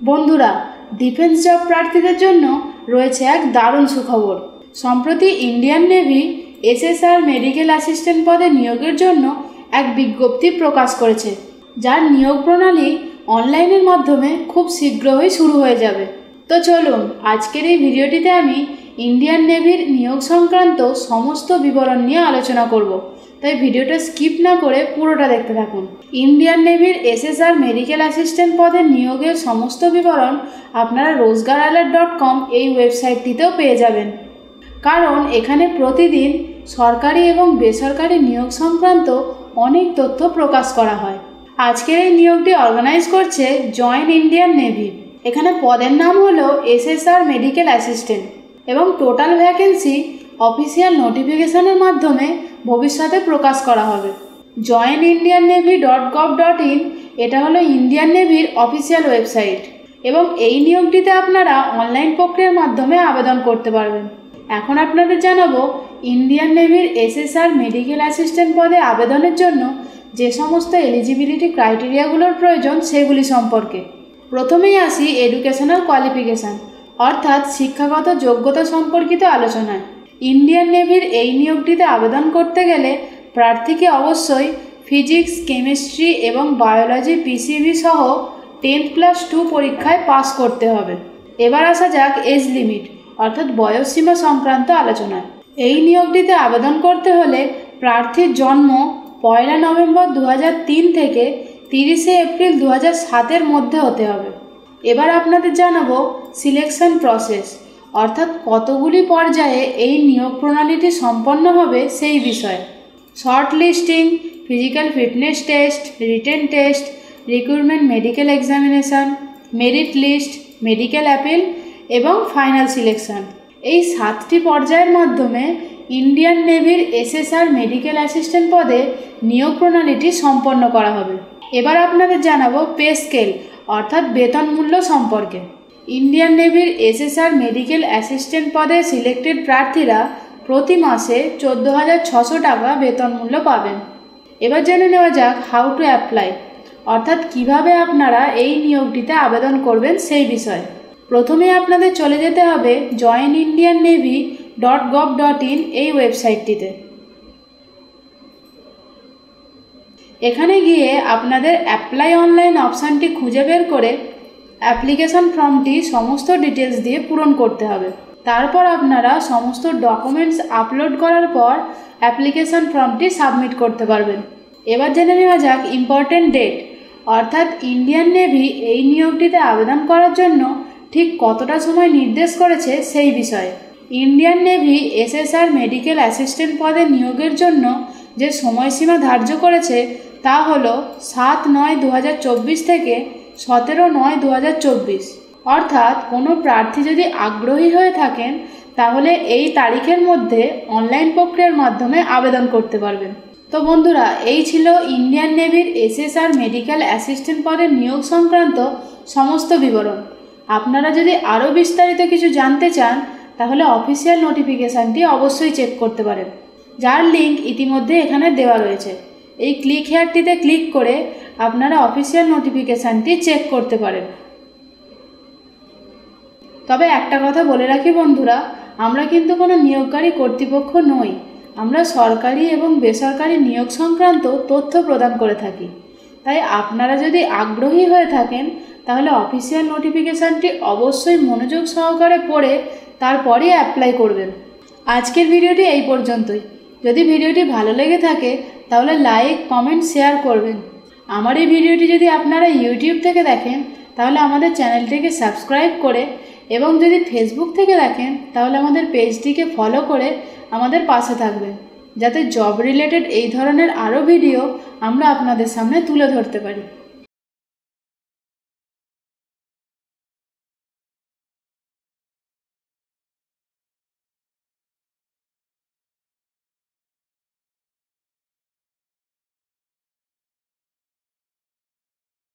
বন্ধুরা, defence job প্রার্থীদের জন্য রয়েছে এক দারুণ সুখবর। সম্প্রতি Indian navy SSR medical assistant পদে নিয়োগের জন্য এক বিজ্ঞপ্তি প্রকাশ করেছে, যার নিয়োগ প্রণালী অনলাইনের মাধ্যমে খুব শীঘ্রই শুরু হয়ে যাবে। তো চলুন, আজকের এই ভিডিওটিতে আমি ইন্ডিয়ান নেভির নিয়োগ সংক্রান্ত সমস্ত বিবরণ নিয়ে আলোচনা করব, তাই ভিডিওটা স্কিপ না করে পুরোটা দেখতে থাকুন। ইন্ডিয়ান নেভির এসএসআর মেডিকেল অ্যাসিস্ট্যান্ট পদে নিয়োগের সমস্ত বিবরণ আপনারা rozgaralert.com এই ওয়েবসাইটটিতেও পেয়ে যাবেন, কারণ এখানে প্রতিদিন সরকারি এবং বেসরকারি নিয়োগ সংক্রান্ত অনেক তথ্য প্রকাশ করা হয়। আজকের এই নিয়োগটি অর্গানাইজ করছে জয়েন ইন্ডিয়ান নেভি। এখানে পদের নাম হলো এসএসআর মেডিকেল অ্যাসিস্ট্যান্ট এবং টোটাল ভ্যাকেন্সি অফিসিয়াল নোটিফিকেশনের মাধ্যমে ভবিষ্যতে প্রকাশ করা হবে। joinindiannavy.gov.in এটা হলো ইন্ডিয়ান নেভির অফিসিয়াল ওয়েবসাইট এবং এই নিয়োগটিতে আপনারা অনলাইন প্রক্রিয়ার মাধ্যমে আবেদন করতে পারবেন। এখন আপনাদের জানাবো ইন্ডিয়ান নেভির এসএসআর মেডিকেল অ্যাসিস্ট্যান্ট পদে আবেদনের জন্য যে সমস্ত এলিজিবিলিটি ক্রাইটেরিয়াগুলোর প্রয়োজন সেগুলি সম্পর্কে। প্রথমেই আসি এডুকেশনাল কোয়ালিফিকেশান অর্থাৎ শিক্ষাগত যোগ্যতা সম্পর্কিত আলোচনায়। ইন্ডিয়ান নেভির এই নিয়োগটিতে আবেদন করতে গেলে প্রার্থীকে অবশ্যই ফিজিক্স, কেমিস্ট্রি এবং বায়োলজি পিসিবি সহ 10+2 পরীক্ষায় পাস করতে হবে। এবার আসা যাক এজ লিমিট অর্থাৎ বয়সসীমা সংক্রান্ত আলোচনায়। এই নিয়োগটিতে আবেদন করতে হলে প্রার্থীর জন্ম 1 নভেম্বর 2003 থেকে 30 এপ্রিল 2007 মধ্যে হতে হবে। এবার আপনাদের জানাবো সিলেকশন প্রসেস অর্থাৎ কতগুলি পর্যায়ে এই নিয়োগ প্রণালীটি সম্পন্ন হবে সেই বিষয়ে। Shortlisting, physical fitness test, written test, recruitment medical examination, merit list, medical appeal এবং ফাইনাল সিলেকশন। এই 7টি পর্যায়ের মাধ্যমে ইন্ডিয়ান নেভির এসএসআর মেডিকেল অ্যাসিস্ট্যান্ট পদে নিয়োগ প্রণালীটি সম্পন্ন করা হবে। এবার আপনাদের জানাবো পে স্কেল অর্থাৎ বেতন মূল্য সম্পর্কে। ইন্ডিয়ান নেভির এসএসআর মেডিকেল অ্যাসিস্ট্যান্ট পদে সিলেক্টেড প্রার্থীরা প্রতি মাসে 14,600 টাকা বেতন মূল্য পাবেন। এবার জেনে নেওয়া যাক হাউ টু অ্যাপ্লাই অর্থাৎ কিভাবে আপনারা এই নিয়োগটিতে আবেদন করবেন সেই বিষয়ে। প্রথমে আপনাদের চলে যেতে হবে joinindiannavy.gov.in এই ওয়েবসাইটটিতে। এখানে গিয়ে আপনাদের অ্যাপ্লাই অনলাইন অপশানটি খুঁজে বের করে অ্যাপ্লিকেশন ফর্মটি সমস্ত ডিটেলস দিয়ে পূরণ করতে হবে। তারপর আপনারা সমস্ত ডকুমেন্টস আপলোড করার পর অ্যাপ্লিকেশন ফর্মটি সাবমিট করতে পারবেন। এবার জেনে নেওয়া যাক ইম্পর্টেন্ট ডেট অর্থাৎ ইন্ডিয়ান নেভি এই নিয়োগটিতে আবেদন করার জন্য ঠিক কতটা সময় নির্দেশ করেছে সেই বিষয়ে। Indian navy SSR medical assistant পদে নিয়োগের জন্য যে সময়সীমা ধার্য করেছে তা হলো 7/9/2024 থেকে 17/9/2024। অর্থাৎ কোনো প্রার্থী যদি আগ্রহী হয়ে থাকেন তাহলে এই তারিখের মধ্যে অনলাইন প্রক্রিয়ার মাধ্যমে আবেদন করতে পারবেন। তো বন্ধুরা, এই ছিল ইন্ডিয়ান নেভির এসএসআর মেডিকেল অ্যাসিস্ট্যান্ট পদের নিয়োগ সংক্রান্ত সমস্ত বিবরণ। আপনারা যদি আরও বিস্তারিত কিছু জানতে চান তাহলে অফিসিয়াল নোটিফিকেশানটি অবশ্যই চেক করতে পারেন, যার লিঙ্ক ইতিমধ্যে এখানে দেওয়া রয়েছে। এই ক্লিক হেয়ারটিতে ক্লিক করে আপনারা অফিসিয়াল নোটিফিকেশানটি চেক করতে পারেন। তবে একটা কথা বলে রাখি বন্ধুরা, আমরা কিন্তু কোনো নিয়োগকারী কর্তৃপক্ষ নই। আমরা সরকারি এবং বেসরকারি নিয়োগ সংক্রান্ত তথ্য প্রদান করে থাকি। তাই আপনারা যদি আগ্রহী হয়ে থাকেন তাহলে অফিসিয়াল নোটিফিকেশানটি অবশ্যই মনোযোগ সহকারে পড়ে তারপরেই অ্যাপ্লাই করবেন। আজকের ভিডিওটি এই পর্যন্তই। যদি ভিডিওটি ভালো লেগে থাকে তাহলে লাইক, কমেন্ট, শেয়ার করবেন। আমার এই ভিডিওটি যদি আপনারা ইউটিউব থেকে দেখেন তাহলে আমাদের চ্যানেলটিকে সাবস্ক্রাইব করে এবং যদি ফেসবুক থেকে দেখেন তাহলে আমাদের পেজটিকে ফলো করে আমাদের পাশে থাকবেন, যাতে জব রিলেটেড এই ধরনের আরও ভিডিও আমরা আপনাদের সামনে তুলে ধরতে পারি।